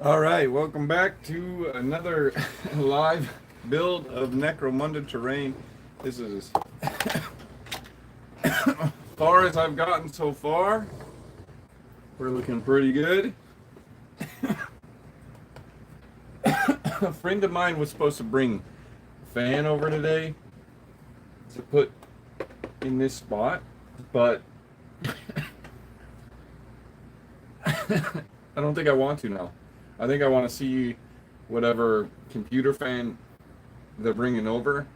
All right, welcome back to another live build of Necromunda terrain. This is as far as I've gotten so far. We're looking pretty good. A friend of mine was supposed to bring a fan over today to put in this spot, but I don't think I want to now. I think I want to see whatever computer fan they're bringing over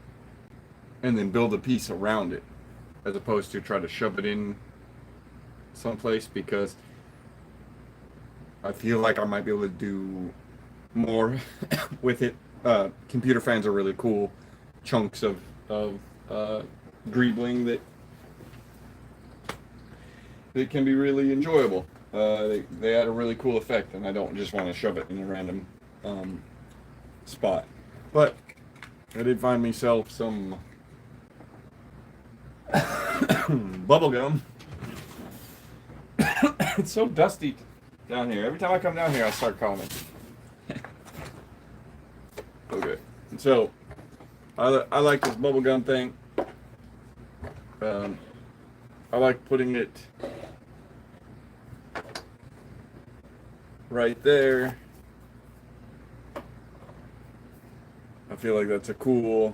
and then build a piece around it as opposed to try to shove it in someplace, because I feel like I might be able to do more with it. Computer fans are really cool chunks of greebling that can be really enjoyable. They add a really cool effect, and I don't just want to shove it in a random spot. But I did find myself some bubble gum. It's so dusty down here. Every time I come down here, I start coughing. Okay, so I like this bubble gum thing. I like putting it right there. I feel like that's a cool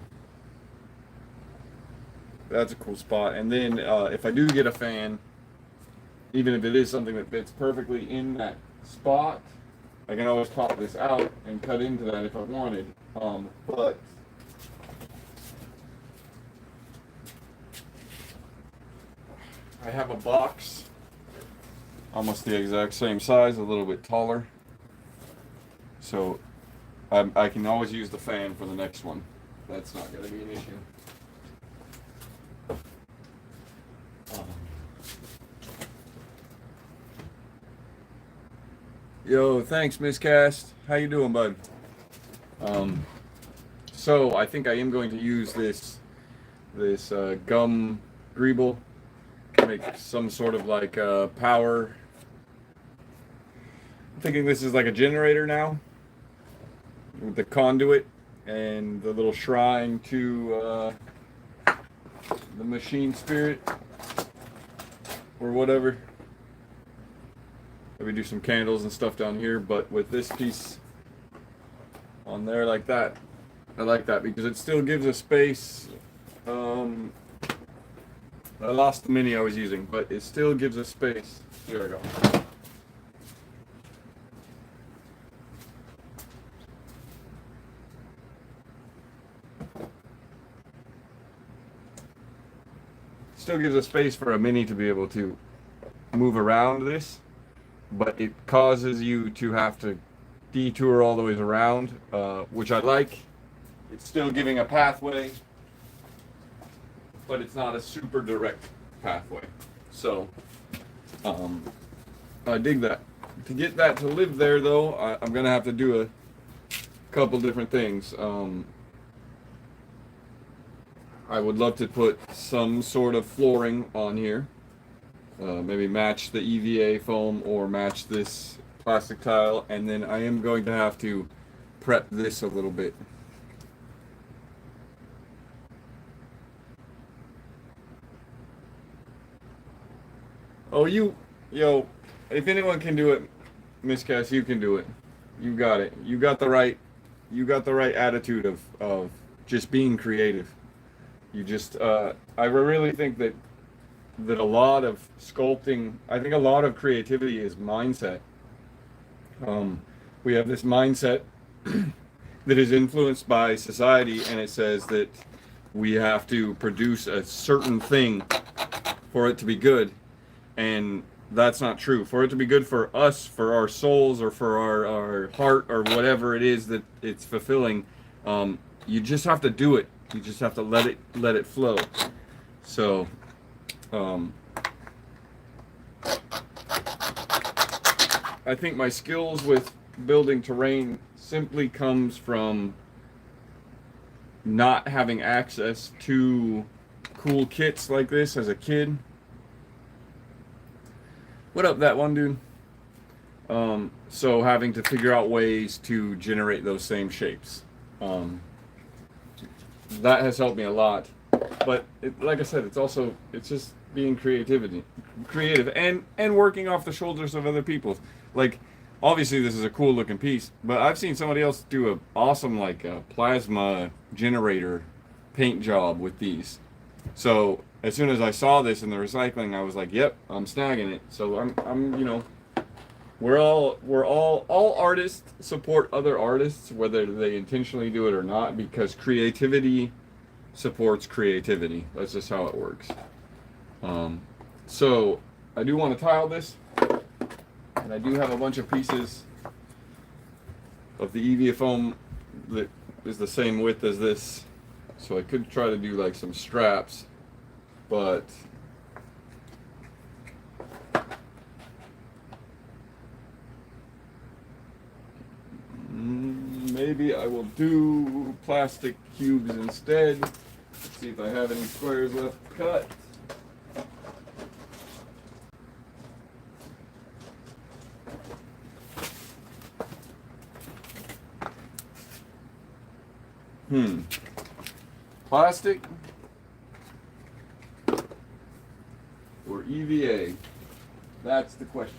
spot. And then if I do get a fan, even if it is something that fits perfectly in that spot, I can always pop this out and cut into that if I wanted. But I have a box almost the exact same size, a little bit taller, so I can always use the fan for the next one. That's not going to be an issue. Yo, thanks, Miscast. How you doing, bud? So I think I am going to use this gum greeble to make some sort of like power. I'm thinking this is like a generator now, with the conduit and the little shrine to the machine spirit or whatever. Maybe do some candles and stuff down here, but with this piece on there like that, I like that because it still gives a space. I lost the mini I was using, but it still gives a space. Here we go. Still gives a space for a mini to be able to move around this, but it causes you to have to detour all the way around, which I like. It's still giving a pathway, but it's not a super direct pathway. So, I dig that. To get that to live there, though, I'm gonna have to do a couple different things. I would love to put some sort of flooring on here. Maybe match the EVA foam or match this plastic tile, and then I am going to have to prep this a little bit. Oh, yo, if anyone can do it, Miss Cass, you can do it. You got it. You got the right attitude of just being creative. You just, I really think that a lot of sculpting, I think a lot of creativity is mindset. We have this mindset that is influenced by society, and it says that we have to produce a certain thing for it to be good, and that's not true. For it to be good for us, for our souls, or for our heart, or whatever it is that it's fulfilling, you just have to do it. You just have to let it flow. So, I think my skills with building terrain simply comes from not having access to cool kits like this as a kid. What up, that one dude? So having to figure out ways to generate those same shapes. Um, that has helped me a lot. But like I said, it's just being creative, and working off the shoulders of other people. Like, obviously this is a cool looking piece, but I've seen somebody else do a awesome like plasma generator paint job with these. So as soon as I saw this in the recycling, I was like, "Yep, I'm snagging it." So I'm all artists support other artists, whether they intentionally do it or not, because creativity supports creativity. That's just how it works. So I do want to tile this, and I do have a bunch of pieces of the EVA foam that is the same width as this. So I could try to do like some straps, but maybe I will do plastic cubes instead. Let's see if I have any squares left to cut. Plastic or EVA? That's the question.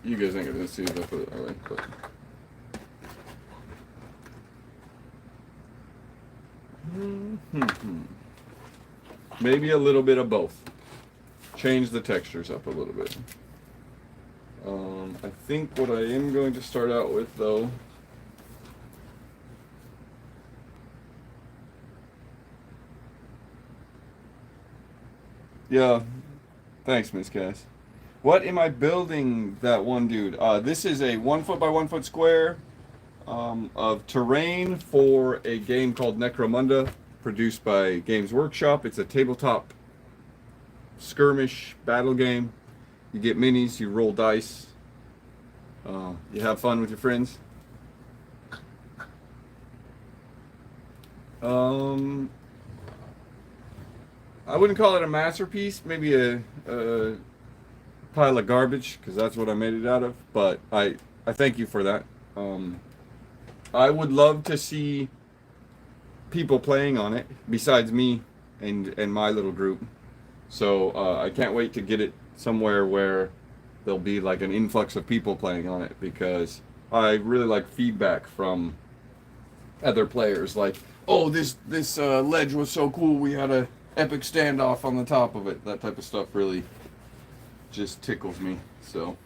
You guys ain't gonna see if I put it that way, but maybe a little bit of both. Change the textures up a little bit. I think what I am going to start out with, though, yeah, thanks, Miss Cass. What am I building, that one dude? This is a 1 foot by 1 foot square of terrain for a game called Necromunda, produced by Games Workshop. It's a tabletop skirmish battle game. You get minis, you roll dice, you have fun with your friends. I wouldn't call it a masterpiece, maybe a pile of garbage, because that's what I made it out of, but I thank you for that. I would love to see people playing on it besides me and my little group. So I can't wait to get it somewhere where there'll be like an influx of people playing on it, because I really like feedback from other players. Like, oh, this ledge was so cool, we had a epic standoff on the top of it. That type of stuff really just tickles me. So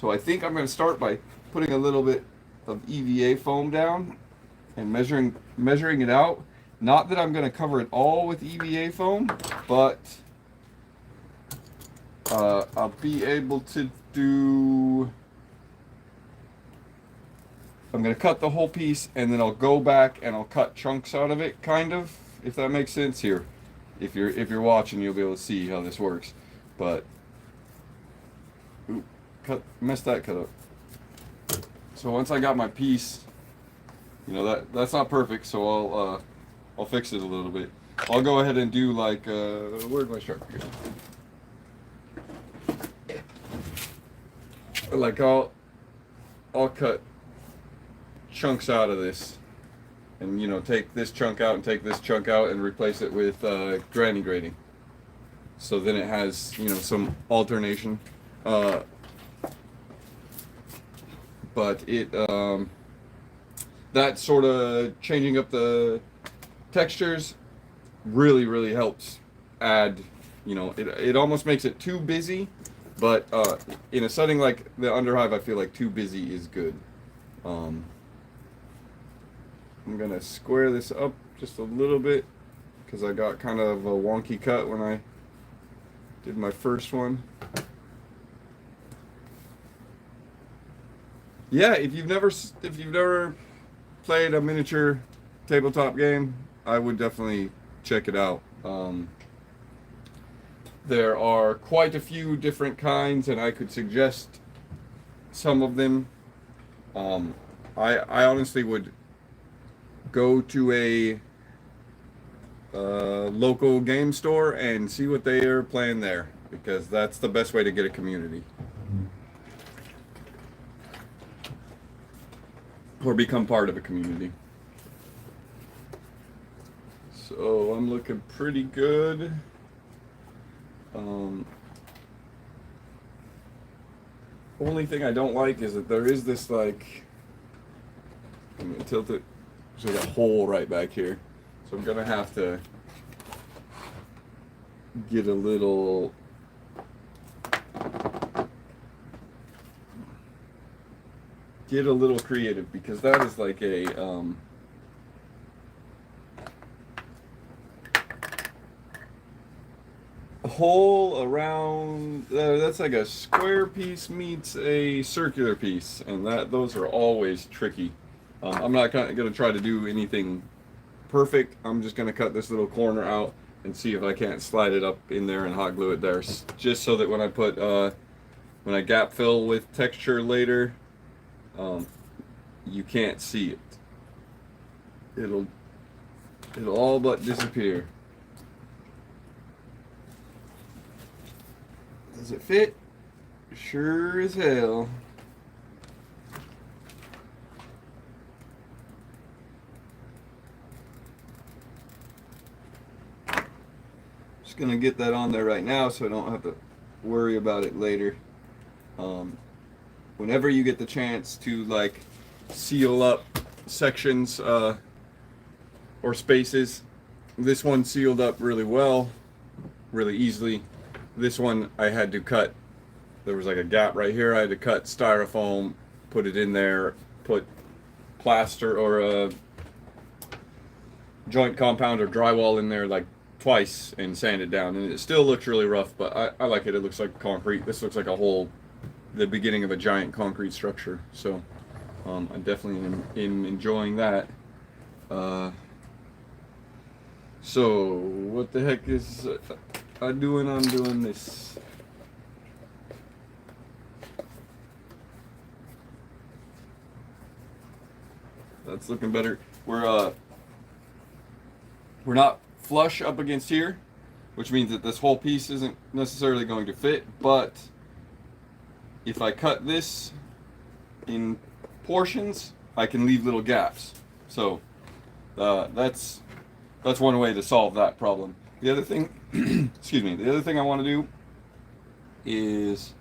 I think I'm going to start by putting a little bit of EVA foam down and measuring it out. Not that I'm going to cover it all with EVA foam, but I'll be able to do... I'm going to cut the whole piece, and then I'll go back and I'll cut chunks out of it, kind of, if that makes sense. Here, if you're watching, you'll be able to see how this works. But messed that cut up. So once I got my piece, that's not perfect, so I'll fix it a little bit. I'll go ahead and do like where'd my Sharpie go? Like I'll cut chunks out of this, and take this chunk out and take this chunk out and replace it with granny grading. So then it has some alternation. But that sort of changing up the textures really helps add, it almost makes it too busy, but in a setting like the Underhive, I feel like too busy is good. I'm gonna square this up just a little bit, because I got kind of a wonky cut when I did my first one. Yeah, if you've never played a miniature tabletop game, I would definitely check it out. There are quite a few different kinds, and I could suggest some of them. I honestly would go to local game store and see what they are playing there, because that's the best way to get a community or become part of a community. So I'm looking pretty good. Only thing I don't like is that there is this, like, I'm gonna tilt it, there's like a hole right back here, so I'm gonna have to get a little creative, because that is like a hole around, that's like a square piece meets a circular piece, and those are always tricky. I'm not going to try to do anything perfect. I'm just going to cut this little corner out and see if I can't slide it up in there and hot glue it there, just so that when I put when I gap fill with texture later, you can't see it. It'll all but disappear. Does it fit? Sure as hell. Just gonna get that on there right now so I don't have to worry about it later. Whenever you get the chance to, like, seal up sections or spaces, this one sealed up really well, really easily. This one I had to cut, there was like a gap right here, I had to cut styrofoam, put it in there, put plaster or a joint compound or drywall in there like twice and sand it down, and it still looks really rough, but I like it. It looks like concrete. This looks like the beginning of a giant concrete structure, so I definitely am enjoying that. So what the heck is I'm doing this. That's looking better. We're not flush up against here, which means that this whole piece isn't necessarily going to fit, but if I cut this in portions, I can leave little gaps. So that's one way to solve that problem. The other thing, excuse me, the other thing I want to do is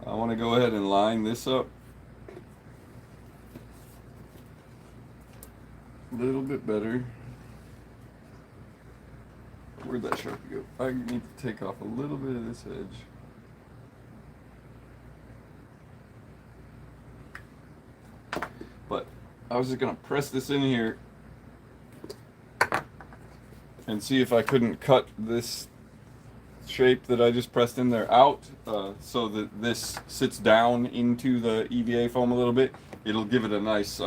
I want to go ahead and line this up a little bit better. Where'd that Sharpie go? I need to take off a little bit of this edge. But I was just gonna press this in here and see if I couldn't cut this shape that I just pressed in there out, so that this sits down into the EVA foam a little bit. It'll give it a nice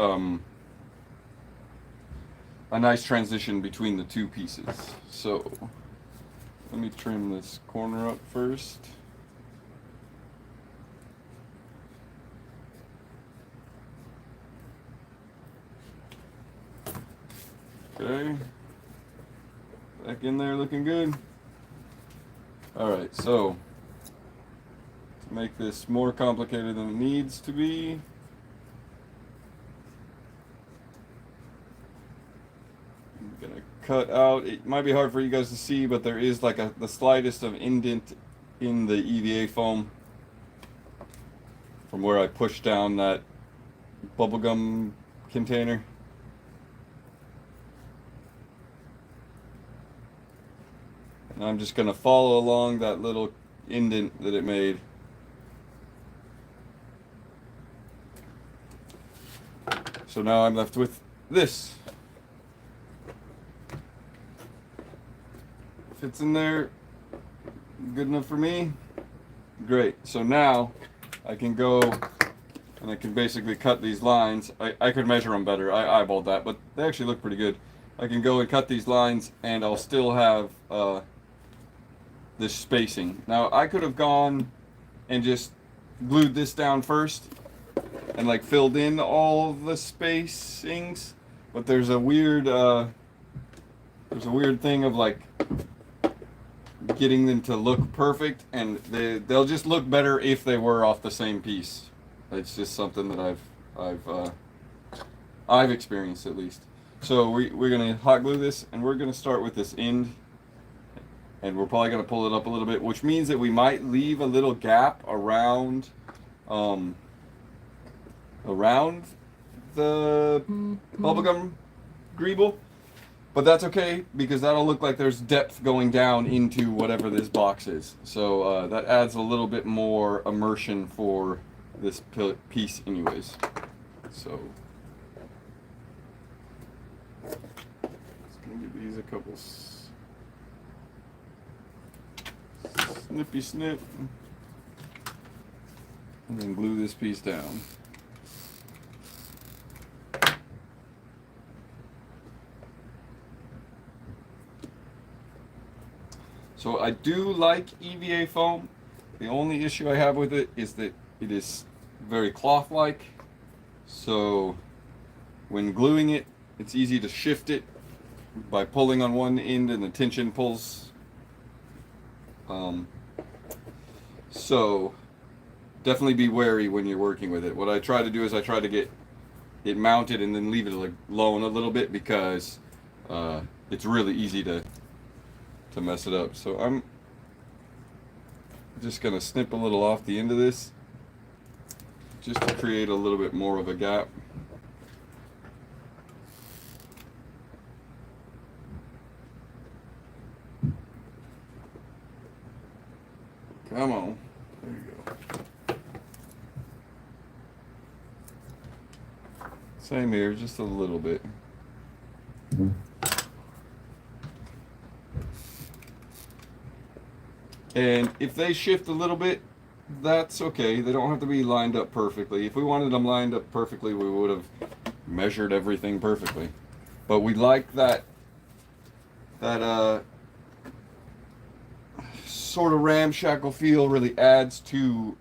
transition between the two pieces. So let me trim this corner up first. Okay, back in there looking good. Alright, so to make this more complicated than it needs to be, I'm gonna cut out, it might be hard for you guys to see, but there is like the slightest of indent in the EVA foam from where I pushed down that bubblegum container. And I'm just going to follow along that little indent that it made. So now I'm left with this. Fits in there, good enough for me. Great. So now I can go and I can basically cut these lines. I could measure them better. I eyeballed that, but they actually look pretty good. I can go and cut these lines and I'll still have this spacing. Now I could have gone and just glued this down first and like filled in all the spacings, but there's a weird there's a weird thing of like getting them to look perfect, and they'll just look better if they were off the same piece. It's just something that I've experienced at least. So we're gonna hot glue this, and we're gonna start with this end, and we're probably gonna pull it up a little bit, which means that we might leave a little gap around around the bubblegum greeble. But that's okay, because that'll look like there's depth going down into whatever this box is. So that adds a little bit more immersion for this piece anyways. So let's give these a couple snippy snip. And then glue this piece down. So I do like EVA foam. The only issue I have with it is that it is very cloth-like. So when gluing it, it's easy to shift it by pulling on one end and the tension pulls. So definitely be wary when you're working with it. What I try to do is I try to get it mounted and then leave it like alone a little bit, because it's really easy to mess it up. So I'm just gonna snip a little off the end of this just to create a little bit more of a gap. Come on, there you go. Same here, just a little bit. And if they shift a little bit, that's okay. They don't have to be lined up perfectly. If we wanted them lined up perfectly, we would have measured everything perfectly. But we like that sort of ramshackle feel. Really adds to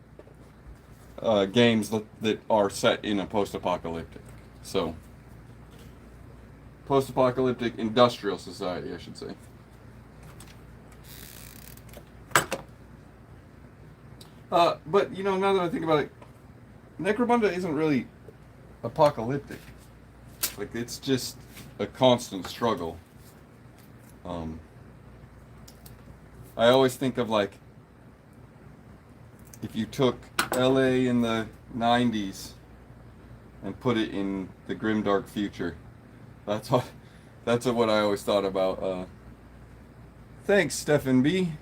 games that are set in a post-apocalyptic. So, post-apocalyptic industrial society, I should say. But, you know, now that I think about it, Necromunda isn't really apocalyptic. Like, it's just a constant struggle. I always think of, like, if you took LA in the 90s and put it in the grimdark future. That's what I always thought about. Thanks, Stephen B.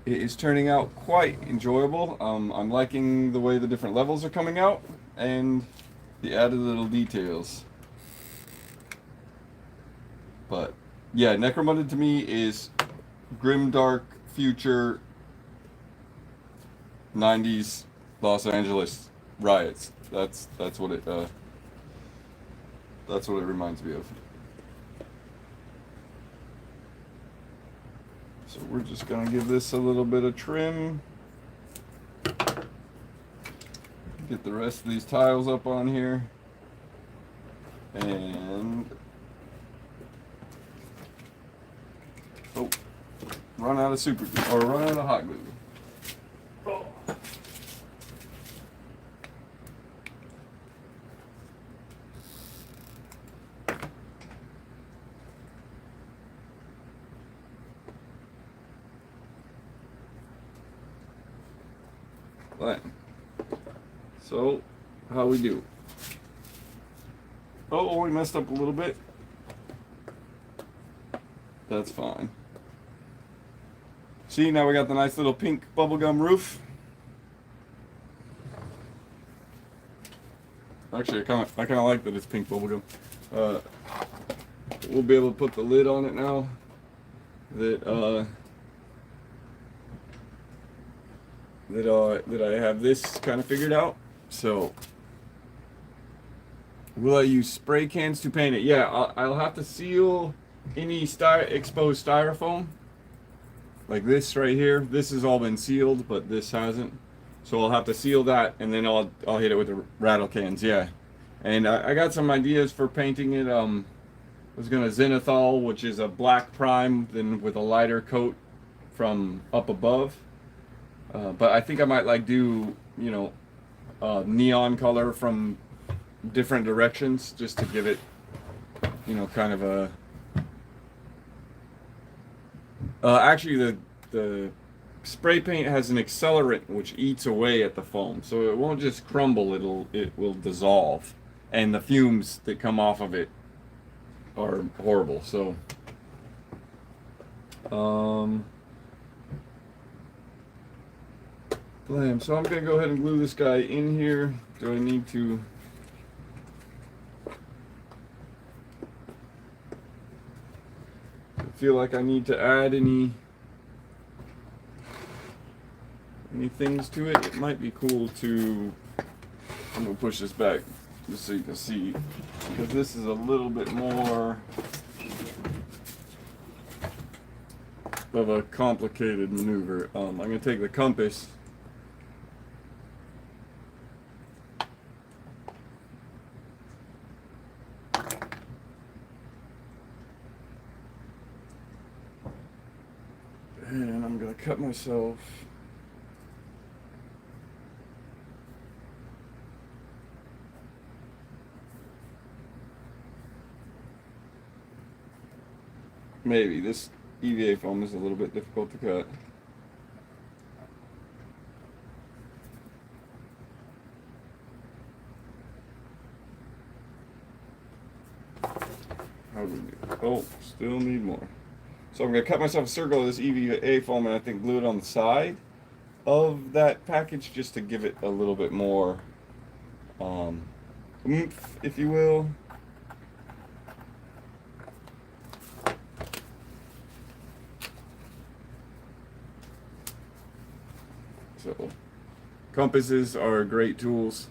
It is turning out quite enjoyable. I'm liking the way the different levels are coming out and the added little details. But yeah, Necromunda to me is grimdark future 90s Los Angeles riots. That's what it reminds me of. So we're just gonna give this a little bit of trim. Get the rest of these tiles up on here. And oh, run out of super glue, or run out of hot glue. Oh. Right. So, how we do? Oh, we messed up a little bit. That's fine. See, now we got the nice little pink bubblegum roof. Actually, I kind of like that it's pink bubblegum. We'll be able to put the lid on it now. That I have this kind of figured out. So, will I use spray cans to paint it? Yeah, I'll have to seal any exposed styrofoam. Like this right here. This has all been sealed, but this hasn't. So I'll have to seal that, and then I'll hit it with the rattle cans. Yeah, and I got some ideas for painting it. was gonna zenithal, which is a black prime, then with a lighter coat from up above. But I think I might like do, you know, neon color from different directions just to give it, you know, kind of a. Actually, the spray paint has an accelerant which eats away at the foam, so it won't just crumble. It will dissolve, and the fumes that come off of it are horrible. So, blam. So I'm gonna go ahead and glue this guy in here. Do I need to? I feel like I need to add any things to it. It might be cool to. I'm gonna push this back just so you can see, because this is a little bit more of a complicated maneuver. I'm gonna take the compass. And I'm gonna cut myself. Maybe this EVA foam is a little bit difficult to cut. How do we do? Oh, still need more. So I'm going to cut myself a circle of this EVA foam and I think glue it on the side of that package just to give it a little bit more oomph, if you will. So compasses are great tools.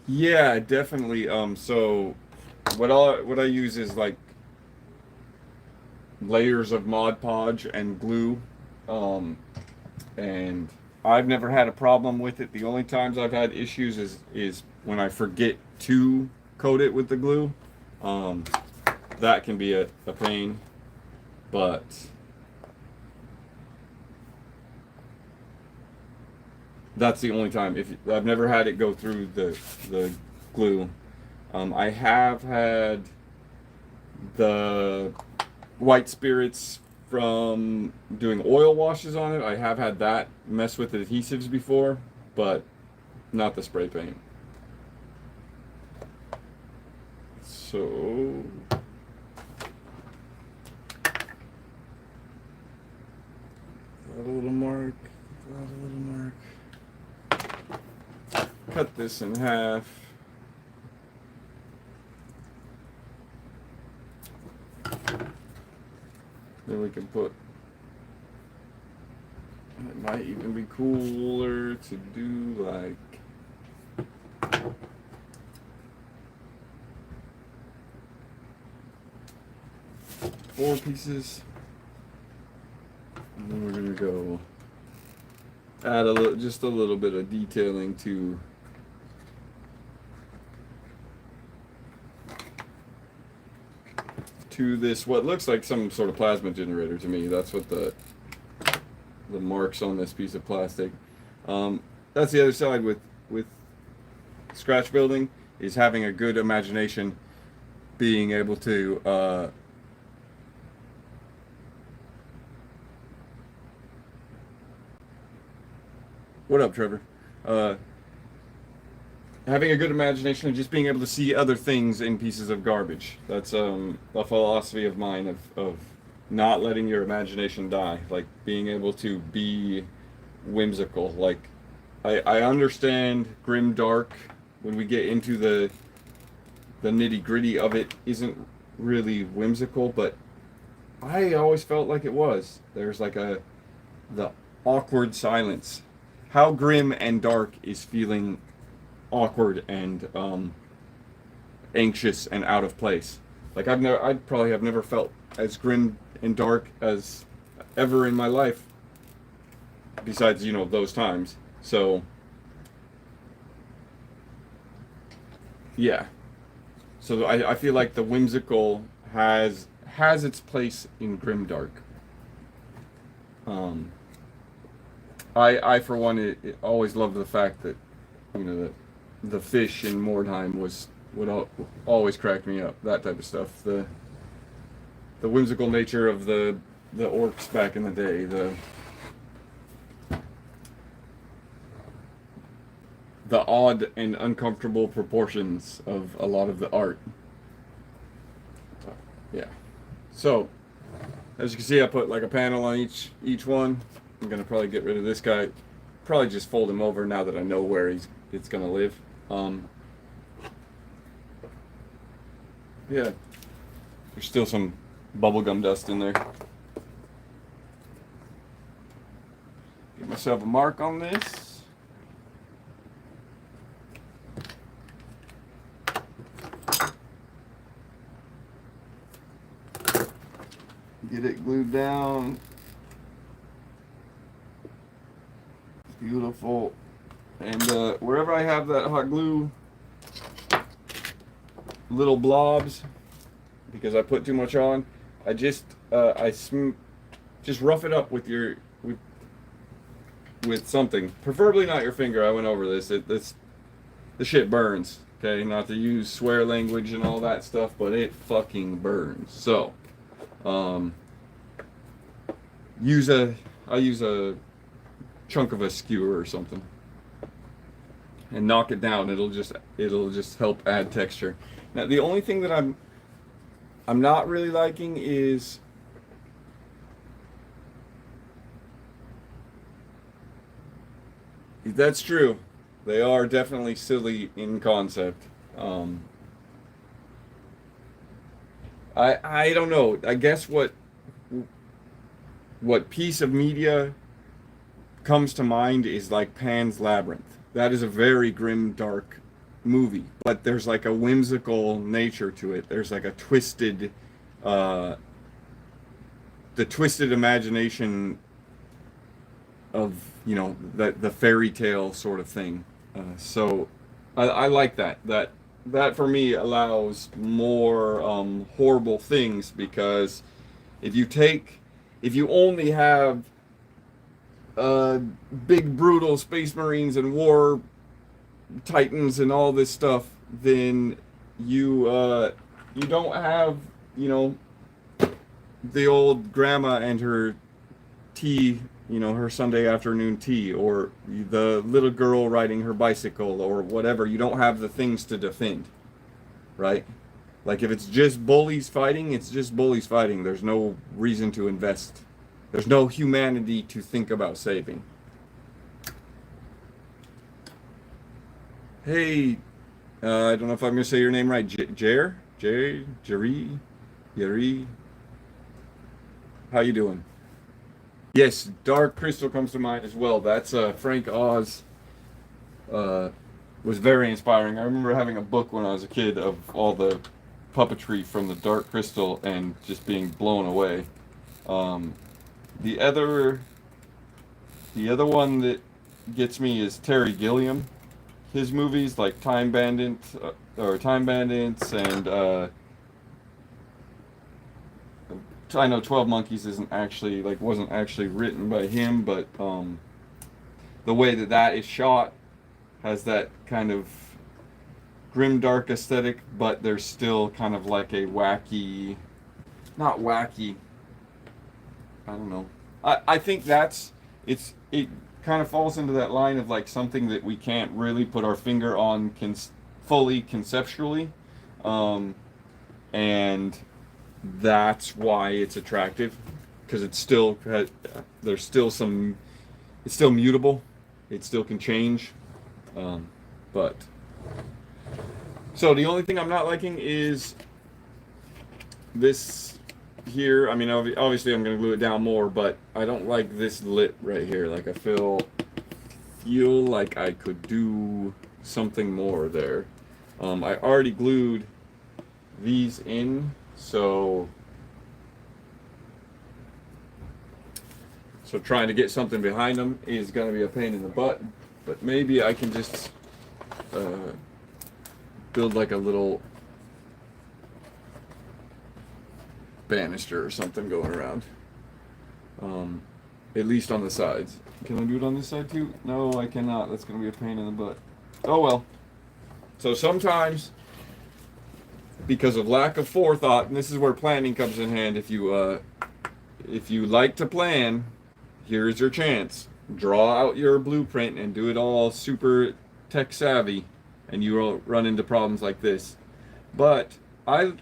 Yeah, definitely. So what I use is like layers of Mod Podge and glue, and I've never had a problem with it. The only times I've had issues is when I forget to coat it with the glue. That can be a pain, but that's the only time. If I've never had it go through the glue. I have had the white spirits from doing oil washes on it. I have had that mess with adhesives before, but not the spray paint. So a little mark, a little mark. Cut this in half. Then we can put, it might even be cooler to do like, 4 pieces. And then we're gonna go add just a little bit of detailing to this, what looks like some sort of plasma generator to me. That's what the marks on this piece of plastic. That's the other side with scratch building, is having a good imagination, being able to what up, Trevor? Having a good imagination and just being able to see other things in pieces of garbage. That's a philosophy of mine of not letting your imagination die. Like being able to be whimsical. Like I understand grim dark when we get into the nitty gritty of it isn't really whimsical, but I always felt like it was. There's like the awkward silence. How grim and dark is feeling awkward and anxious and out of place. Like I'd probably have never felt as grim and dark as ever in my life, besides, you know, those times. So, yeah. So I feel like the whimsical has its place in grimdark. Um, I for one, always loved the fact that, you know, the fish in Mordheim would always crack me up. That type of stuff. The whimsical nature of the orcs back in the day. The odd and uncomfortable proportions of a lot of the art. Yeah. So, as you can see, I put like a panel on each one. I'm gonna probably get rid of this guy. Probably just fold him over now that I know where it's gonna live. Yeah. There's still some bubblegum dust in there. Get myself a mark on this. Get it glued down. Beautiful. And wherever I have that hot glue, little blobs, because I put too much on, I just just rough it up with with something, preferably not your finger. I went over this. This shit burns. Okay, not to use swear language and all that stuff, but it fucking burns. So, I use a chunk of a skewer or something and knock it down. It'll just help add texture. Now the only thing that I'm not really liking is that's true. They are definitely silly in concept. I don't know. I guess what piece of media comes to mind is like Pan's Labyrinth. That is a very grim, dark movie, but there's like a whimsical nature to it. There's like a uh, the twisted imagination of, you know, the fairy tale sort of thing. So I like that. That for me allows more horrible things, because if you only have big brutal space marines and war titans and all this stuff, then you don't have, you know, the old grandma and her tea, you know, her Sunday afternoon tea, or the little girl riding her bicycle or whatever. You don't have the things to defend, right? Like if it's just bullies fighting, it's just bullies fighting. There's no reason to invest. There's no humanity to think about saving. Hey, I don't know if I'm gonna say your name right. Jerry, Yeri. How you doing? Yes, Dark Crystal comes to mind as well. That's Frank Oz. Uh, was very inspiring. I remember having a book when I was a kid of all the puppetry from the Dark Crystal and just being blown away. Um, the other the other one that gets me is Terry Gilliam. His movies like Time Bandits, and I know 12 Monkeys wasn't actually written by him, but the way that is shot has that kind of grim dark aesthetic, but there's still kind of like a wacky, not wacky. I don't know. I think it kind of falls into that line of like something that we can't really put our finger on fully conceptually, and that's why it's attractive, because there's still some, it's still mutable, it still can change, but so the only thing I'm not liking is this here. I mean, obviously I'm going to glue it down more, but I don't like this lip right here. Like I feel like I could do something more there. I already glued these in, so trying to get something behind them is going to be a pain in the butt. But maybe I can just build like a little banister or something going around. At least on the sides. Can I do it on this side too? No, I cannot. That's going to be a pain in the butt. Oh well. So sometimes, because of lack of forethought, and this is where planning comes in hand, if you like to plan, here's your chance. Draw out your blueprint and do it all super tech savvy, and you will run into problems like this. But I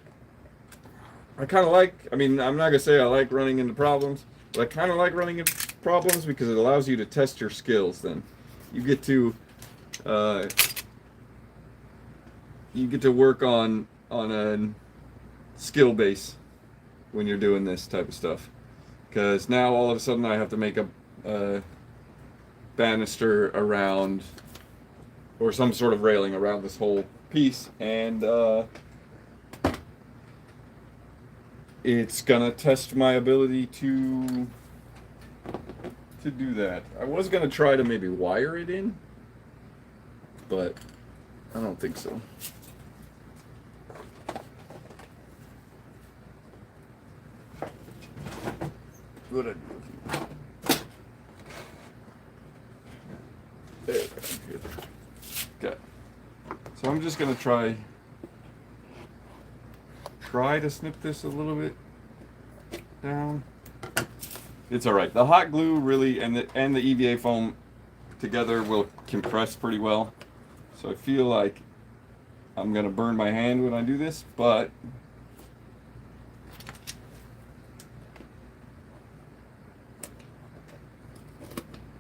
kind of like, I mean, I'm not going to say I like running into problems, but I kind of like running into problems because it allows you to test your skills then. You get to work on a skill base when you're doing this type of stuff. Because now all of a sudden I have to make a banister around, or some sort of railing around this whole piece, and it's gonna test my ability to do that. I was gonna try to maybe wire it in, but I don't think so. What I do? There we go. Okay. So I'm just gonna try to snip this a little bit down. It's all right. The hot glue really and the EVA foam together will compress pretty well. So I feel like I'm gonna burn my hand when I do this, but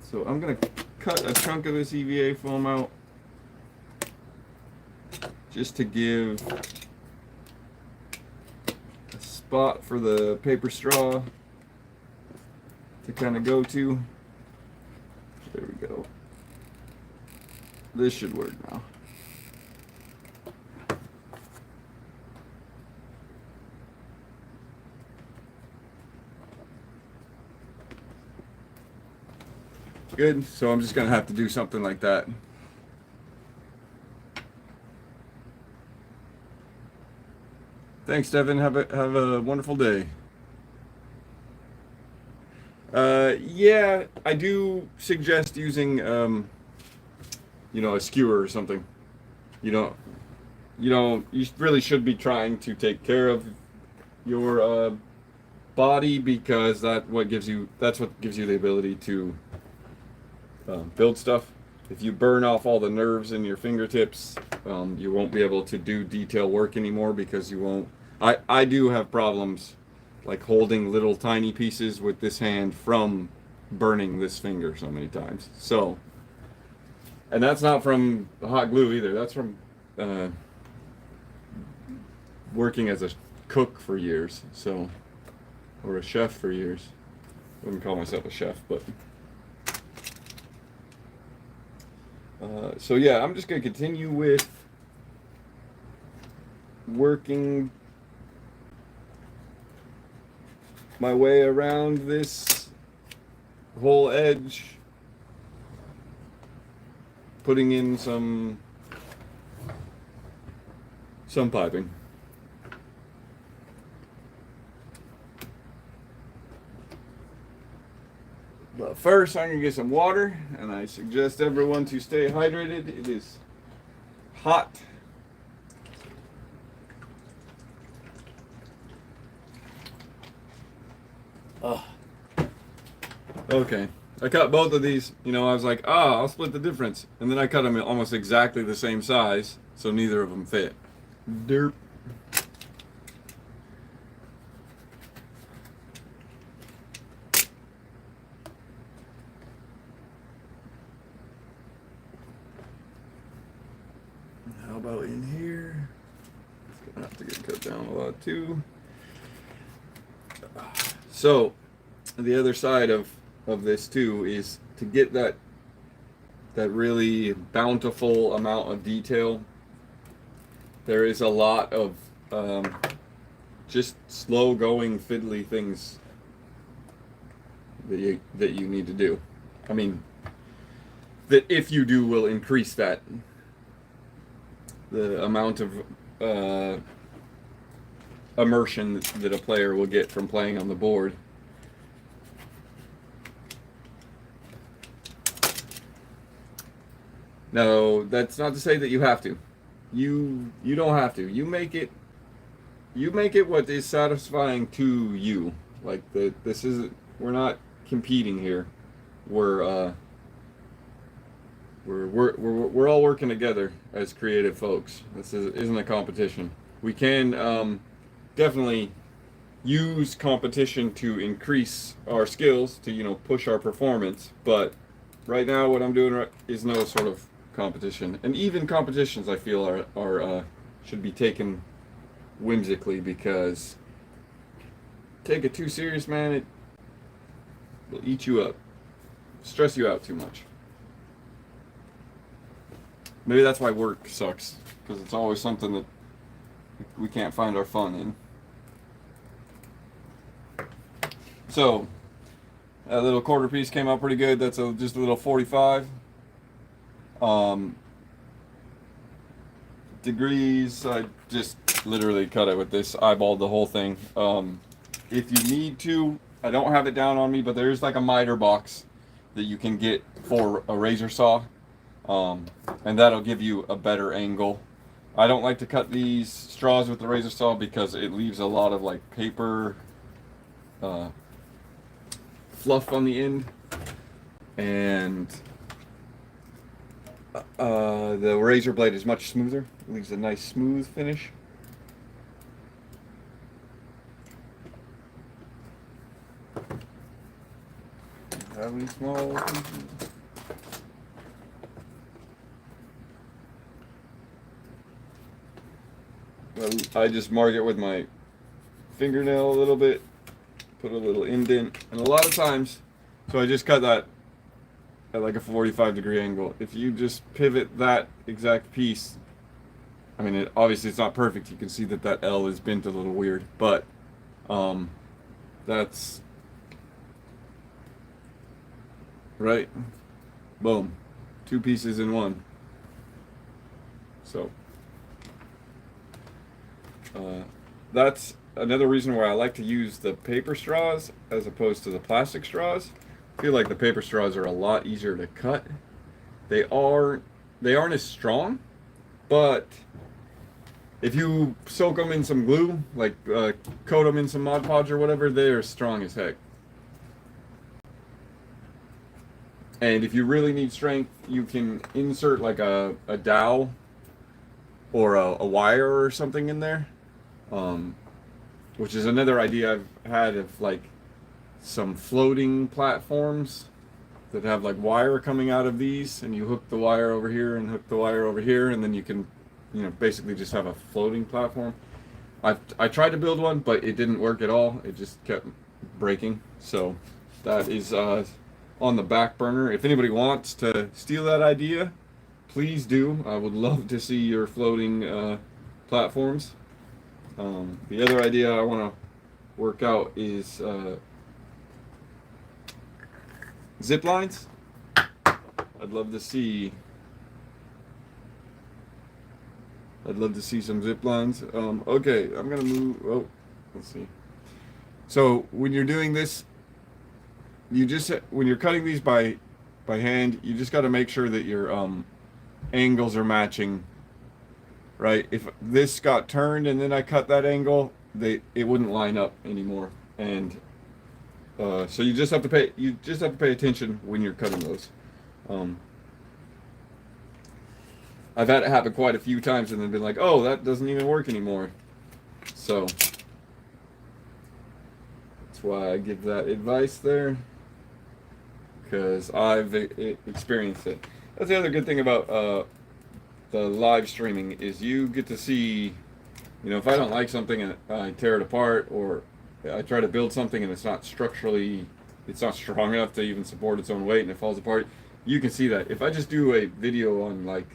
so I'm gonna cut a chunk of this EVA foam out just to give a spot for the paper straw to kind of go to. There we go. This should work now. Good, so I'm just gonna have to do something like that. Thanks, Devin. Have a wonderful day. Yeah, I do suggest using a skewer or something. You really should be trying to take care of your body, because that's what gives you the ability to build stuff. If you burn off all the nerves in your fingertips, you won't be able to do detail work anymore, because you won't. I do have problems like holding little tiny pieces with this hand from burning this finger so many times. So, and that's not from the hot glue either. That's from working as a cook for years, or a chef for years. I wouldn't call myself a chef, but so yeah, I'm just going to continue with working my way around this whole edge, putting in some piping. But first, I'm going to get some water, and I suggest everyone to stay hydrated. It is hot. Okay, I cut both of these. I was like, I'll split the difference. And then I cut them almost exactly the same size, so neither of them fit. Derp. How about in here? It's gonna have to get cut down a lot too. So, the other side of this too is to get that really bountiful amount of detail. There is a lot of just slow going fiddly things that you need to do. I mean, that if you do will increase that the amount of immersion that a player will get from playing on the board. No, that's not to say that you have to. You don't have to. You make it what is satisfying to you. Like this is, we're not competing here. We're all working together as creative folks. This isn't a competition. We can definitely use competition to increase our skills, to push our performance. But right now, what I'm doing is no sort of competition. And even competitions, I feel, are should be taken whimsically, because take it too serious, man, it will eat you up, stress you out too much. Maybe that's why work sucks, because it's always something that we can't find our fun in. So that little quarter piece came out pretty good. That's just a little 45 degrees. I just literally cut it with this, eyeballed the whole thing. If you need to, I don't have it down on me, but there's like a miter box that you can get for a razor saw, and that'll give you a better angle. I don't like to cut these straws with the razor saw because it leaves a lot of like paper fluff on the end, and the razor blade is much smoother. It leaves a nice smooth finish. Having small pieces. I just mark it with my fingernail a little bit, put a little indent, and a lot of times, so I just cut that at like a 45-degree angle. If you just pivot that exact piece, I mean, obviously it's not perfect. You can see that L is bent a little weird, but that's right. Boom, 2 pieces in one. So that's another reason why I like to use the paper straws as opposed to the plastic straws. I feel like the paper straws are a lot easier to cut. They aren't as strong, but if you soak them in some glue, like coat them in some Mod Podge or whatever, they are strong as heck. And if you really need strength, you can insert like a dowel or a wire or something in there, which is another idea I've had, of like some floating platforms that have like wire coming out of these, and you hook the wire over here and hook the wire over here, and then you can basically just have a floating platform. I tried to build one, but it didn't work at all. It just kept breaking. So that is on the back burner. If anybody wants to steal that idea, please do. I would love to see your floating platforms. The other idea I want to work out is zip lines. I'd love to see some zip lines. Okay, I'm gonna move. Oh, let's see. So when you're doing this, when you're cutting these by hand, you just got to make sure that your angles are matching. Right? If this got turned and then I cut that angle, it wouldn't line up anymore. And so you just have to pay attention when you're cutting those. I've had it happen quite a few times and then been like, oh, that doesn't even work anymore. So that's why I give that advice there, because I've experienced it. That's the other good thing about the live streaming, is you get to see, if I don't like something and I tear it apart, or I try to build something and it's not strong enough to even support its own weight and it falls apart, you can see that. If I just do a video on like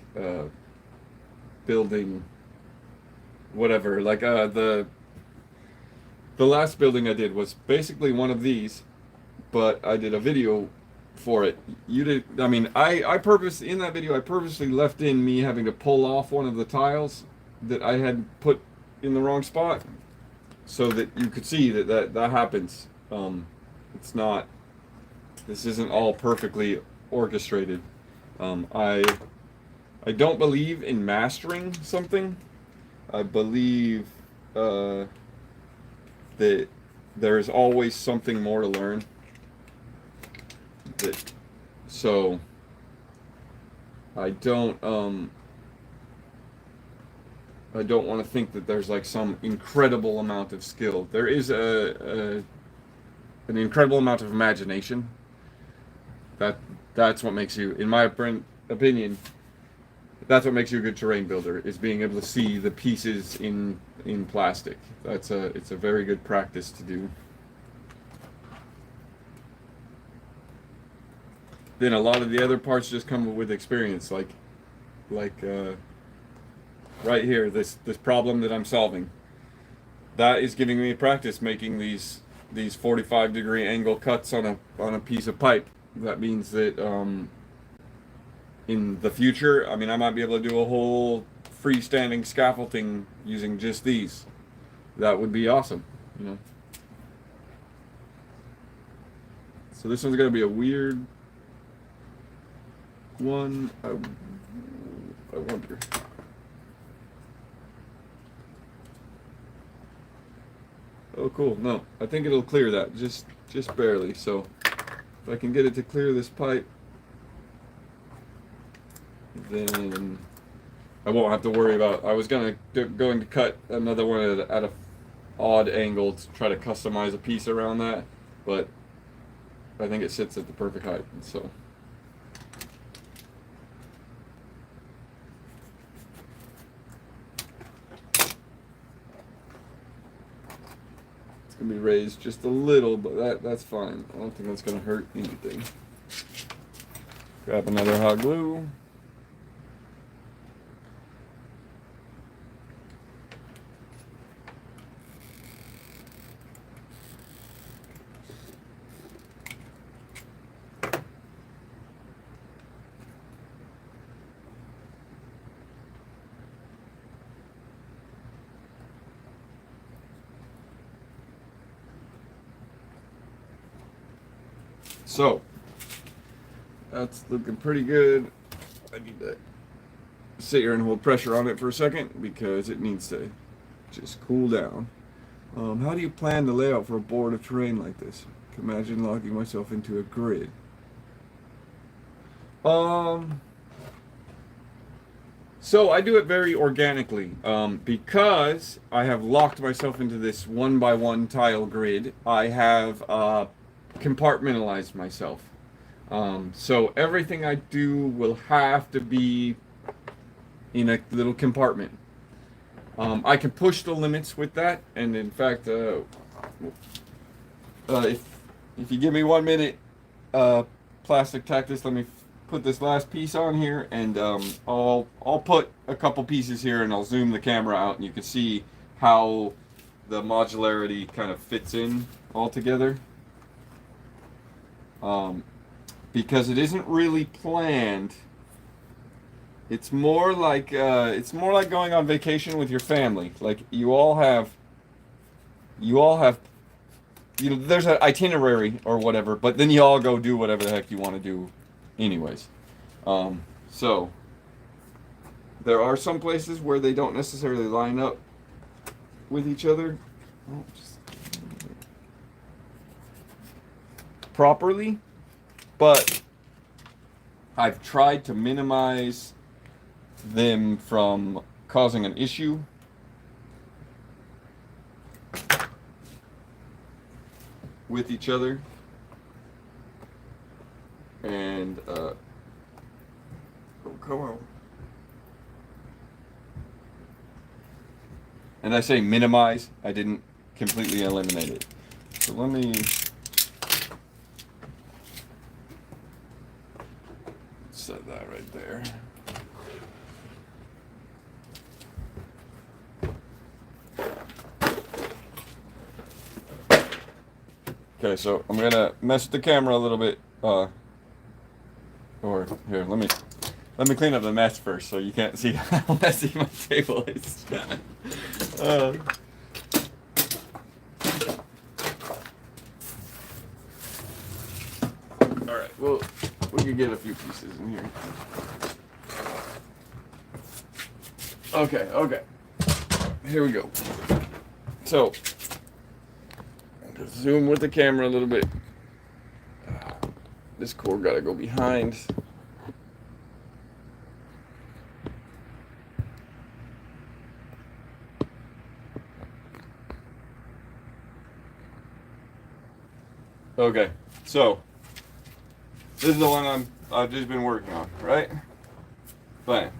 building whatever, like the last building I did was basically one of these, but I did a video for it. You did. I mean, I in that video I purposely left in me having to pull off one of the tiles that I had put in the wrong spot, so that you could see that happens. It's not. This isn't all perfectly orchestrated. I don't believe in mastering something. I believe that there is always something more to learn. So I don't want to think that there's like some incredible amount of skill. There is an incredible amount of imagination. That's what makes you, in my opinion, that's what makes you a good terrain builder, is being able to see the pieces in plastic. It's a very good practice to do. Then a lot of the other parts just come with experience, like right here, this problem that I'm solving. That is giving me practice making these 45-degree angle cuts on a piece of pipe. That means that in the future, I mean, I might be able to do a whole freestanding scaffolding using just these. That would be awesome, you know. So this one's gonna be a weird one. I wonder. Oh, cool. No, I think it'll clear that just barely. So if I can get it to clear this pipe, then I won't have to worry about. I was going to cut another one at a odd angle to try to customize a piece around that, but I think it sits at the perfect height. So it's gonna be raised just a little, but that's fine. I don't think that's gonna hurt anything. Grab another hot glue. So that's looking pretty good. I need to sit here and hold pressure on it for a second because it needs to just cool down. How do you plan the layout for a board of terrain like this? Imagine logging myself into a grid. So I do it very organically because I have locked myself into this 1x1 tile grid. I have compartmentalized myself. So everything I do will have to be in a little compartment. I can push the limits with that, and in fact, if you give me 1 minute, Plastic Cactus, let me put this last piece on here, and I'll put a couple pieces here, and I'll zoom the camera out, and you can see how the modularity kind of fits in all together. Because it isn't really planned. It's more like going on vacation with your family. Like you all have, you know, there's an itinerary or whatever, but then you all go do whatever the heck you want to do, anyways. So there are some places where they don't necessarily line up with each other properly, but I've tried to minimize them from causing an issue. With each other. And oh, come on. And I say minimize, I didn't completely eliminate it. So let me set that right there. Okay, so I'm gonna mess with the camera a little bit here, let me clean up the mess first, so you can't see how messy my table is. All right, well, we can get a few pieces in here. Okay. Here we go. So, just zoom with the camera a little bit. This cord gotta go behind. Okay, so this is the one I've just been working on, right? Fine.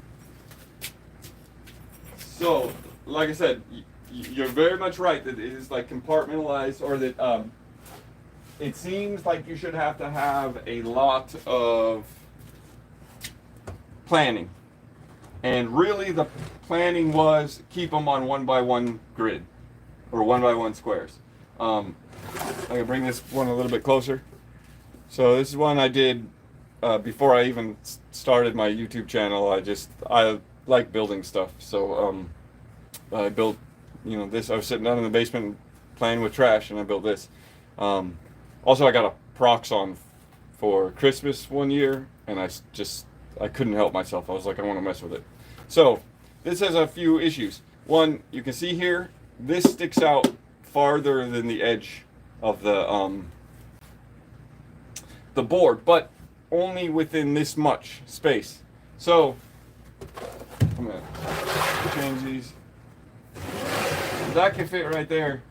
So, like I said, you're very much right that it is like compartmentalized, or that it seems like you should have to have a lot of planning. And really the planning was keep them on 1x1 grid, or 1x1 squares. I can bring this one a little bit closer. So this is one I did before I even started my YouTube channel. I like building stuff, so I built, this. I was sitting down in the basement playing with trash, and I built this. Also, I got a Proxon for Christmas one year, and I couldn't help myself. I was like, I want to mess with it. So this has a few issues. One, you can see here, this sticks out farther than the edge of the board, but only within this much space. So I'm gonna change these. That can fit right there,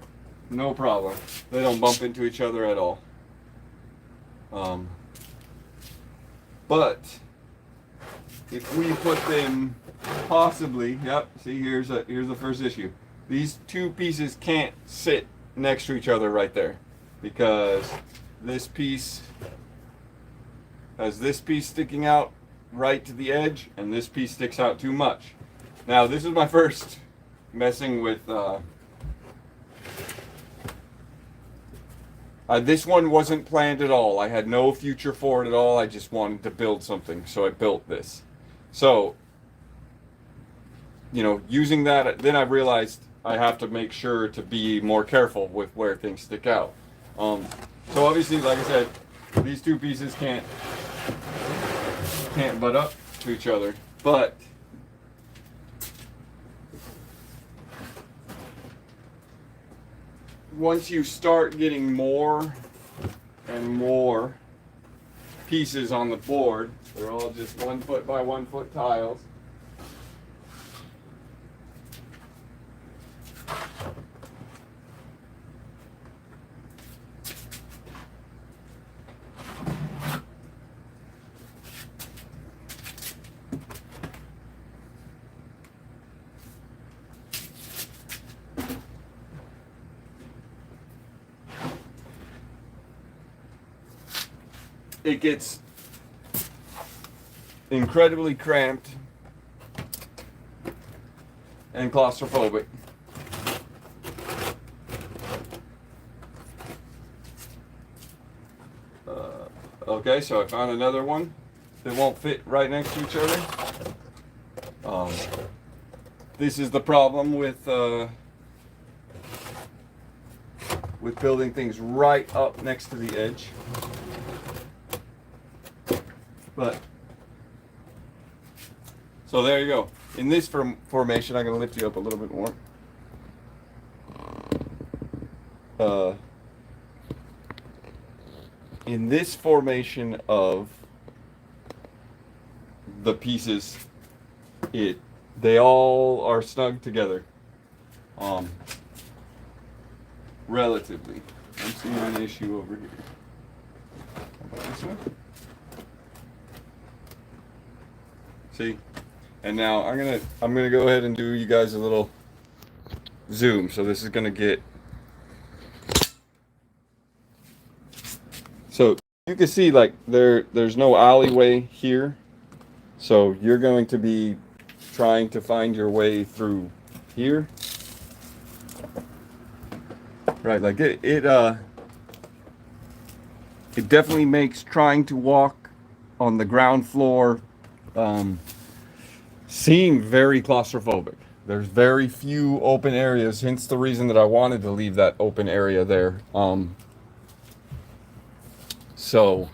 no problem. They don't bump into each other at all. But if we put them possibly, yep, see, here's the first issue. These two pieces can't sit next to each other right there, because this piece has this piece sticking out right to the edge, and this piece sticks out too much. Now, this is my first messing with this one wasn't planned at all. I had no future for it at all. I just wanted to build something, so I built this. So, using that, then I realized I have to make sure to be more careful with where things stick out. So obviously, like I said, these two pieces can't butt up to each other, but once you start getting more and more pieces on the board, they're all just 1 foot by 1 foot tiles. It gets incredibly cramped and claustrophobic. Okay, so I found another one that won't fit right next to each other. This is the problem with building things right up next to the edge. But, so there you go. In this formation, I'm going to lift you up a little bit more. In this formation of the pieces, they all are snug together. Relatively. I'm seeing an issue over here. How about this one? See, and now I'm gonna go ahead and do you guys a little zoom. So this is gonna get, so you can see like there's no alleyway here, so you're going to be trying to find your way through here, right? Like it definitely makes trying to walk on the ground floor seem very claustrophobic. There's very few open areas, hence the reason that I wanted to leave that open area there. So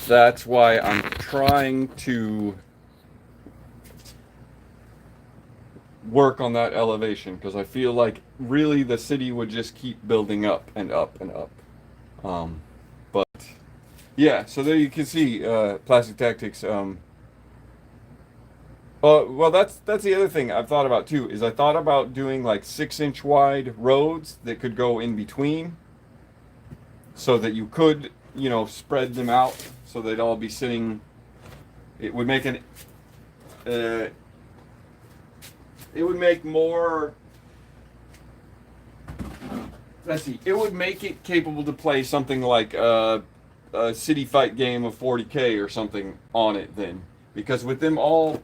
that's why I'm trying to work on that elevation, because I feel like really the city would just keep building up and up and up. But yeah, so there you can see Plastic Tactics. Well, that's the other thing I've thought about too. Is I thought about doing like 6-inch wide roads that could go in between, so that you could, spread them out so they'd all be sitting. It would make an. It would make more. Let's see. It would make it capable to play something like a city fight game of 40K or something on it then, because with them all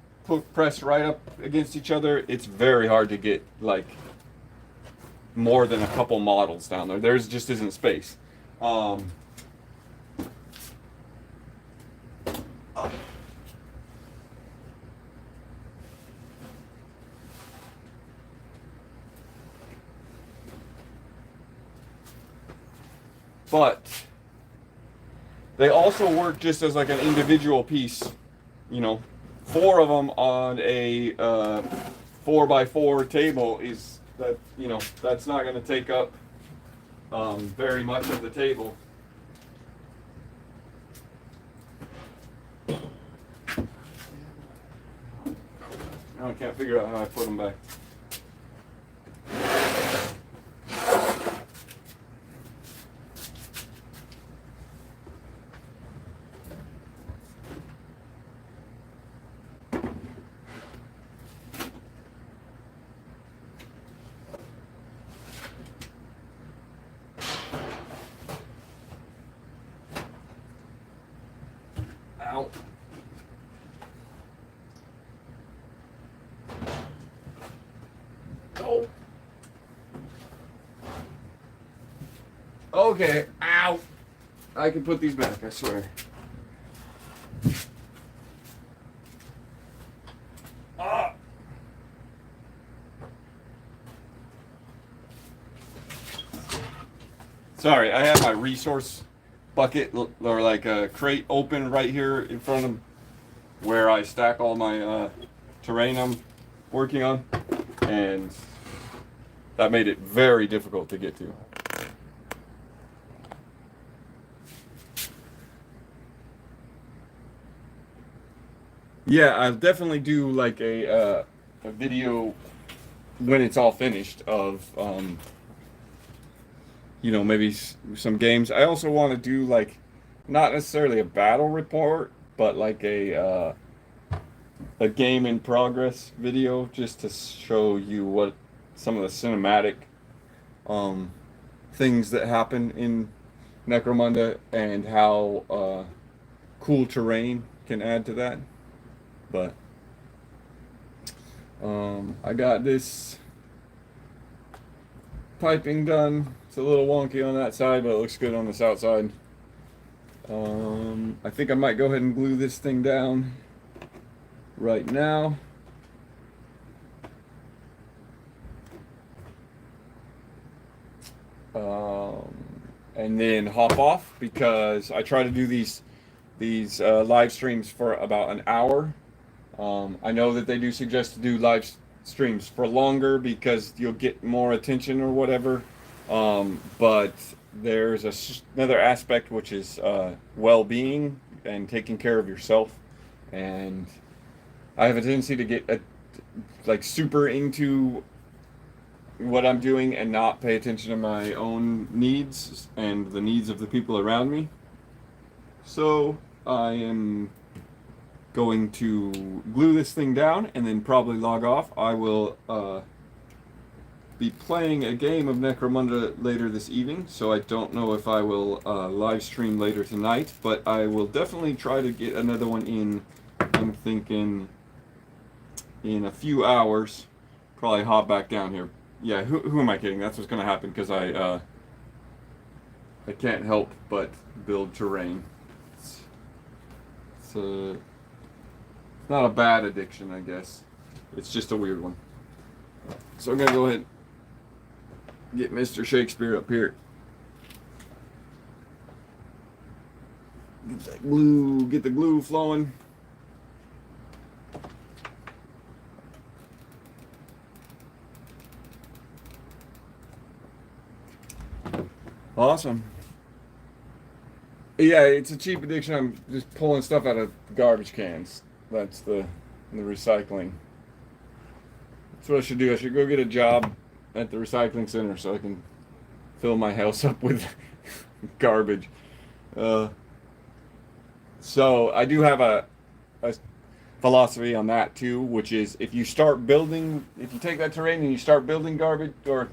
pressed right up against each other, it's very hard to get like more than a couple models down there. There's just isn't space. But they also work just as like an individual piece, 4 of them on a 4x4 table is that, that's not going to take up very much of the table. Now I can't figure out how I put them back. Ow. Oh. Okay. Ow. I can put these back, I swear. Ah. Sorry, I have my resource bucket or like a crate open right here in front of where I stack all my terrain I'm working on, and that made it very difficult to get to. Yeah, I'll definitely do like a video when it's all finished of maybe some games. I also want to do like not necessarily a battle report, but like a game in progress video, just to show you what some of the cinematic things that happen in Necromunda and how cool terrain can add to that. But I got this piping done. It's a little wonky on that side, but it looks good on this outside. I think I might go ahead and glue this thing down right now. And then hop off, because I try to do these live streams for about an hour. I know that they do suggest to do live streams for longer because you'll get more attention or whatever. But there's another aspect, which is well-being and taking care of yourself. And I have a tendency to get like super into what I'm doing and not pay attention to my own needs and the needs of the people around me. So I am going to glue this thing down and then probably log off. I will be playing a game of Necromunda later this evening, so I don't know if I will live stream later tonight, but I will definitely try to get another one in. I'm thinking in a few hours, probably hop back down here. Yeah, who am I kidding? That's what's going to happen, because I can't help but build terrain. it's not a bad addiction, I guess. It's just a weird one. So I'm gonna go ahead and get Mr. Shakespeare up here. Get that glue, get the glue flowing. Awesome. Yeah, it's a cheap addiction. I'm just pulling stuff out of garbage cans. That's the recycling. That's what I should do. I should go get a job at the recycling center so I can fill my house up with garbage. So I do have a philosophy on that too, which is if you take that terrain and you start building garbage, if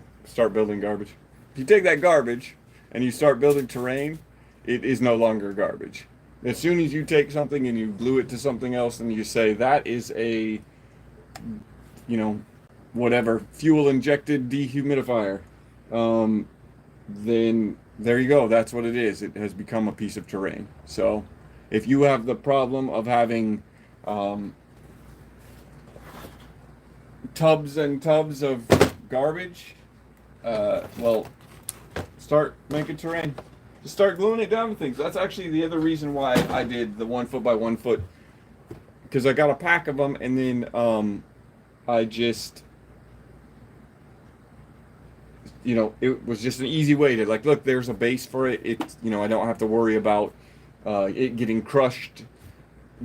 you take that garbage and you start building terrain, it is no longer garbage. As soon as you take something and you glue it to something else and you say that is a, whatever, fuel injected dehumidifier, then there you go. That's what it is. It has become a piece of terrain. So if you have the problem of having tubs and tubs of garbage, well, start making terrain. Just start gluing it down to things. That's actually the other reason why I did the 1 foot by 1 foot, because I got a pack of them, and then I just, it was just an easy way to look, there's a base for it. It's, I don't have to worry about it getting crushed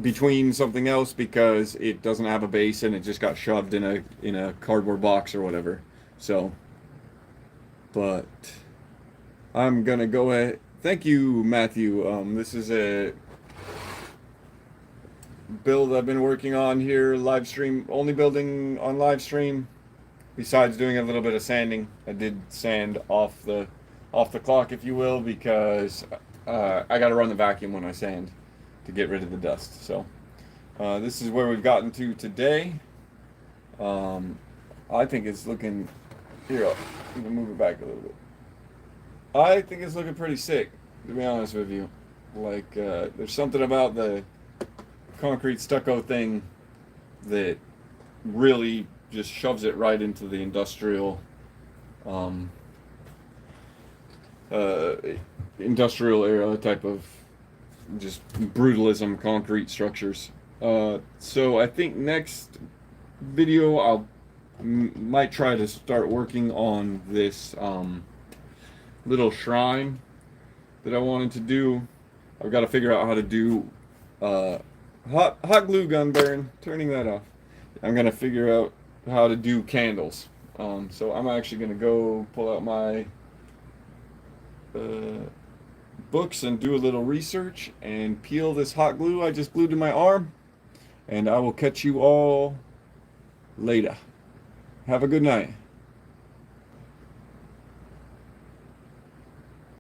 between something else because it doesn't have a base and it just got shoved in a cardboard box or whatever. So, but I'm gonna go ahead. Thank you, Matthew. This is a build I've been working on here, live stream, only building on live stream. Besides doing a little bit of sanding, I did sand off the clock, if you will, because I got to run the vacuum when I sand to get rid of the dust. So this is where we've gotten to today. I think it's looking. Here, I'm gonna move it back a little bit. I think it's looking pretty sick, to be honest with you. There's something about the concrete stucco thing that really just shoves it right into the industrial era type of just brutalism concrete structures. So I think next video I might try to start working on this little shrine that I wanted to do. I've got to figure out how to do hot glue gun burn, turning that off. I'm going to figure out how to do candles. So I'm actually going to go pull out my books and do a little research and peel this hot glue I just glued to my arm, and I will catch you all later. Have a good night.